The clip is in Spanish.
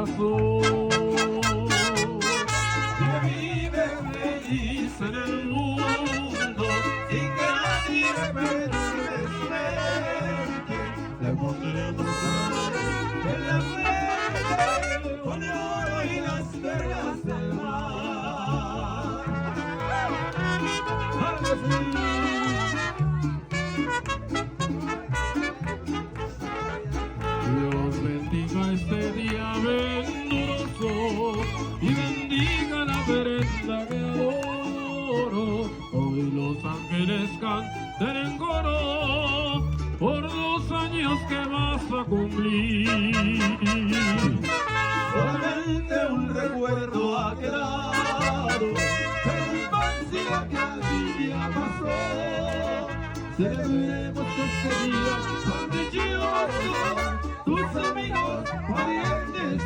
corazón que vive feliz en el mundo sin que nadie piense suerte. Le pondremos amor en la frente con el oro y las perlas del mar. Dios bendiga este día venturoso y bendiga la prenda que adoro. Hoy los ángeles canten en coro por los años que vas a cumplir. Solamente un recuerdo ha quedado de la infancia que aquí ya pasó. Celebremos este día con dichoso, tus amigos, parientes